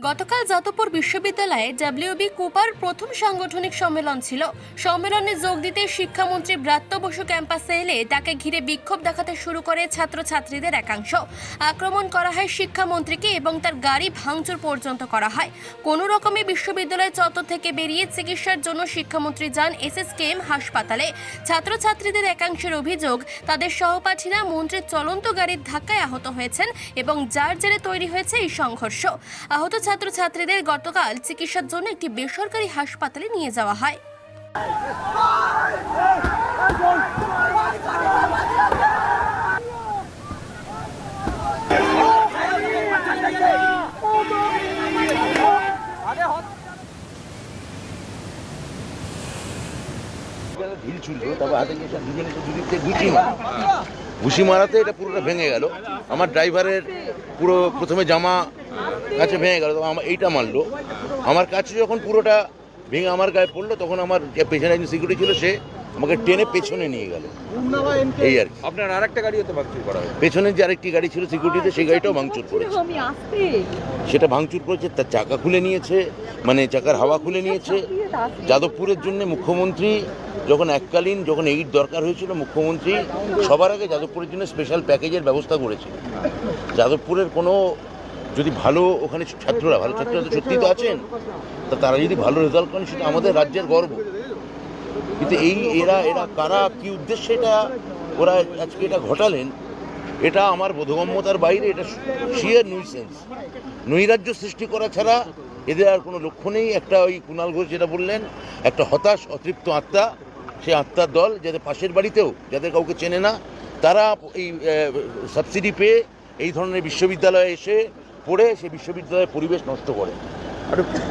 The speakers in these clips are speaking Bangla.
গতকাল যাদবপুর বিশ্ববিদ্যালয়ে ডাব্লিউবি কুপার প্রথম সাংগঠনিক সম্মেলন ছিল। সম্মেলনে যোগ দিতে শিক্ষামন্ত্রী ব্রাত্য বসু ক্যাম্পাসে এলে তাকে ঘিরে বিক্ষোভ দেখাতে শুরু করে ছাত্রছাত্রীদের একাংশ। আক্রমণ করা হয় শিক্ষামন্ত্রীকে এবং তার গাড়ি ভাঙচুর পর্যন্ত করা হয়। কোনো রকমে বিশ্ববিদ্যালয় চত্বর থেকে বেরিয়ে চিকিৎসার জন্য শিক্ষামন্ত্রী যান এসএসকেএম হাসপাতালে। ছাত্রছাত্রীদের একাংশের অভিযোগ, তাদের সহপাঠীরা মন্ত্রীর চলন্ত গাড়ির ধাক্কায় আহত হয়েছেন এবং যার জেরে তৈরি হয়েছে এই সংঘর্ষ। আহত ছাত্রছাত্রীদের গতকাল চিকিৎসার জন্য একটি বেসরকারি হাসপাতালে নিয়ে যাওয়া হয়। ঢিল ছুড়ল, তারপর হাতে গিয়ে দুজনে দুদিক থেকে ঘুষি মারাতে এটা পুরোটা ভেঙে গেল। আমার ড্রাইভারের পুরো প্রথমে জামা কাছে ভেঙে গেল, তখন আমার এইটা মারলো। আমার কাছে যখন পুরোটা ভেঙে আমার গায়ে পড়লো, তখন আমার যে পেছনে একজন সিকিউরিটি ছিল সে আমাকে টেনে পেছনে নিয়ে গেল। এই আর কি। আপনার আরেকটা গাড়িও তো ভাঙচুর করা হয়। পেছনে যে আরেকটি গাড়ি ছিল সিকিউরিটিতে, সেই গাড়িটাও ভাঙচুর করেছে। সেটা ভাঙচুর করেছে, তার চাকা খুলে নিয়েছে, মানে চাকার হাওয়া খুলে নিয়েছে। যাদবপুরের জন্য মুখ্যমন্ত্রী যখন যখন এইড দরকার হয়েছিল, মুখ্যমন্ত্রী সবার আগে যাদবপুরের জন্য স্পেশাল প্যাকেজের ব্যবস্থা করেছিল। যাদবপুরের কোনো যদি ভালো ওখানে ভালো ছাত্ররা তো সত্যিই তো আছেন, তা তারা যদি ভালো রেজাল্ট করেন সেটা আমাদের রাজ্যের গর্ব। কিন্তু এরা কারা, কি উদ্দেশ্যে এটা ওরা আজকে এটা ঘটালেন, এটা আমার বোধগম্যতার বাইরে। এটা শিয়ার নুইসেন্স, নৈরাজ্য সৃষ্টি করা ছাড়া এদের আর কোনো লক্ষ্য নেই। একটা ওই কুণাল ঘোষ যেটা বললেন, একটা হতাশ অতৃপ্ত আত্মা, সেই আত্মার দল, যাদের পাশের বাড়িতেও যাদের কাউকে চেনে না, তারা এই সাবসিডি পেয়ে এই ধরনের বিশ্ববিদ্যালয়ে এসে পড়ে সেই বিশ্ববিদ্যালয়ের পরিবেশ নষ্ট করে।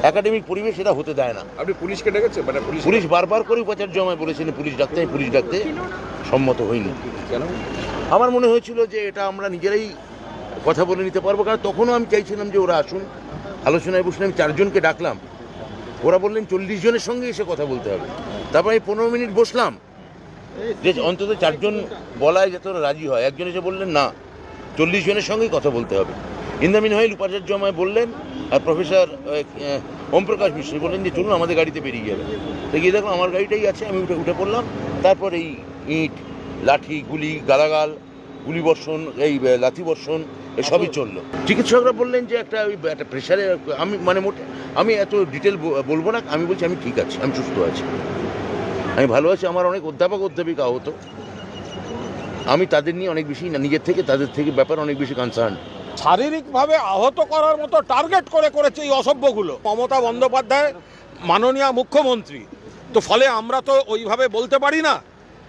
একাডেমিক পরিবেশ এটা হতে দেয় না। আপনি পুলিশকে ডেকেছেন? মানে পুলিশ বারবার করে উপাচার্য আমায় বলেছেন পুলিশ ডাকতে সম্মত হয়নি। কেন? আমার মনে হয়েছিল যে এটা আমরা নিজেরাই কথা বলে নিতে পারবো, কারণ তখনও আমি চাইছিলাম যে ওরা আসুন, আলোচনায় বসলে। আমি 4 জনকে ডাকলাম, ওরা বললেন 40 জনের সঙ্গে এসে কথা বলতে হবে। তারপর আমি 15 মিনিট বসলাম যে অন্তত 4 জন বলায় যাতে ওরা রাজি হয়। একজন এসে বললেন না, 40 জনের সঙ্গেই কথা বলতে হবে। ইন্দামিন হয়ে উপাচার্য আমায় বললেন, আর প্রফেসর ওমপ্রকাশ মিশ্র বললেন যে চলুন আমাদের গাড়িতে বেরিয়ে যাবে। তো গিয়ে দেখলাম আমার গাড়িটাই আছে, আমি উঠে পড়লাম। তারপর এই ইট, লাঠি, গুলি, গালাগাল, গুলি বর্ষণ, এই লাঠি বর্ষণ এসবই চললো। চিকিৎসকরা বললেন যে একটা প্রেশারে, আমি এত ডিটেল বলবো না। আমি বলছি আমি ঠিক আছি, আমি সুস্থ আছি, আমি ভালো আছি। আমার অনেক অধ্যাপিকা আহত, আমি তাদের নিয়ে অনেক বেশি নিজের থেকে তাদের থেকে ব্যাপার অনেক বেশি কনসার্ন। শারীরিকভাবে আহত করার মতো টার্গেট করেছে এই অসভ্যগুলো মমতা বন্দ্যোপাধ্যায় মাননীয় মুখ্যমন্ত্রী। তো ফলে আমরা তো ওইভাবে বলতে পারি না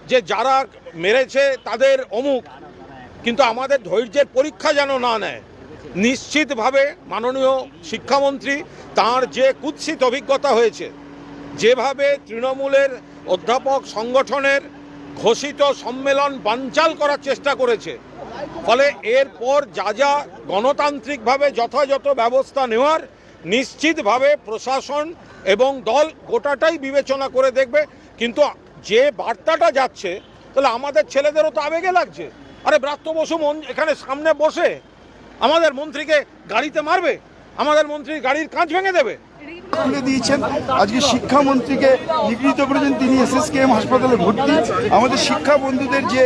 যে যারা মেরেছে তাদের অমুক, কিন্তু আমাদের ধৈর্যের পরীক্ষা যেন না নেয়। নিশ্চিতভাবে মাননীয় শিক্ষামন্ত্রী তার যে কুৎসিত অভিজ্ঞতা হয়েছে, যেভাবে তৃণমূলের অধ্যাপক সংগঠনের ঘোষিত সম্মেলন বানচাল করার চেষ্টা করেছে, ফলে এরপর যা গণতান্ত্রিকভাবে যথাযথ ব্যবস্থা নেওয়ার নিশ্চিতভাবে প্রশাসন এবং দল গোটাটাই বিবেচনা করে দেখবে। কিন্তু যে বার্তাটা যাচ্ছে, তাহলে আমাদের ছেলেদেরও তো আবেগে লাগছে। আরে ব্রাত্য বসু এখানে সামনে বসে আমাদের মন্ত্রীকে গাড়িতে মারবে, আমাদের মন্ত্রীর গাড়ির কাঁচ ভেঙে দেবে। তুলে দিয়েছেন, আজকে শিক্ষামন্ত্রীকে নিগৃহীত করেছেন, তিনি এসএসকেএম হাসপাতালে ভর্তি। আমাদের শিক্ষা বন্ধুদের যে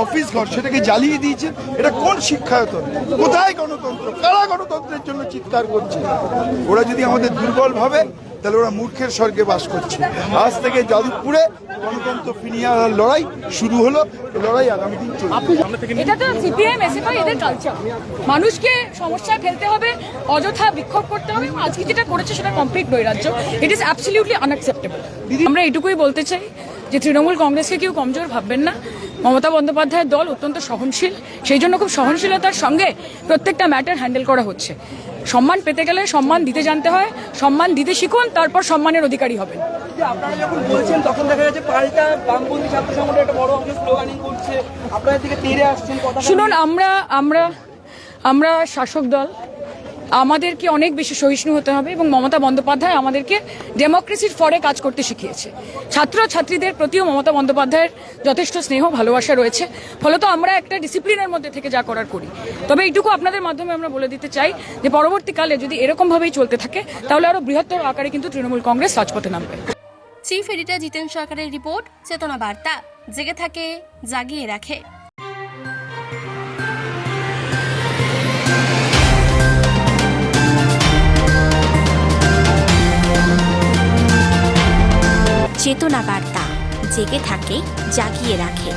অফিস ঘর সেটাকে জ্বালিয়ে দিয়েছেন। এটা কোন শিক্ষায়তন? কোথায় গণতন্ত্র? কারা গণতন্ত্রের জন্য চিৎকার করছে? ওরা যদি আমাদের দুর্বল ভাবে, তাহলে ওরা মূর্খের স্বর্গে বাস করছে। আজ থেকে যাদবপুরে গণতন্ত্র ফিরিয়ে আনার লড়াই শুরু হলো। লড়াই আগামী দিন চলবে। এটা তো সিপিএম এসএফআই এদের কালচার। মানুষকে সমস্যায় ফেলতে হবে, অযথা বিক্ষোভ করতে হবে। আজকে যেটা করেছে সেটা কমপ্লিট নৈরাজ্য। It is absolutely unacceptable. আমরা এটুকুই বলতে চাই যে তৃণমূল কংগ্রেসকে কেউ কমজোর ভাববেন না। মমতা বন্দ্যোপাধ্যায়ের দল অত্যন্ত সহনশীল, সেই জন্য খুব সহনশীলতার সঙ্গে প্রত্যেকটা ম্যাটার হ্যান্ডেল করা হচ্ছে। সম্মান পেতে গেলে সম্মান দিতে জানতে হয়, সম্মান দিতে শিখুন, তারপর সম্মানের অধিকারী হবেন। আপনারা যখন বলছেন তখন দেখা যাচ্ছে পাল্টা বামপন্থী ছাত্র সংগঠন একটা বড় অংশ স্লোগানিং করছে, আপনাদের দিকে তেড়ে আসছেন। শুনুন, আমরা শাসক দল, আমাদেরকে অনেক বেশি সহিষ্ণু হতে হবে এবং মমতা বন্দ্যোপাধ্যায় আমাদেরকে ডেমোক্রেসির ফরে কাজ করতে শিখিয়েছে। ছাত্রছাত্রীদের প্রতিও মমতা বন্দ্যোপাধ্যায়ের যথেষ্ট স্নেহ ভালোবাসা রয়েছে, ফলত আমরা একটা ডিসিপ্লিনের মধ্যে থেকে যা করার করি। তবে এইটুকু আপনাদের মাধ্যমে আমরা বলে দিতে চাই যে পরবর্তীকালে যদি এরকমভাবেই চলতে থাকে তাহলে আরও বৃহত্তর আকারে কিন্তু তৃণমূল কংগ্রেস রাজপথে নামবে। চিফ এডিটর জিতেন সরকারের রিপোর্ট, চেতনা বার্তা, জেগে থাকে, জাগিয়ে রাখে। চেতনা বার্তা, জেগে থাকে, জাগিয়ে রাখে।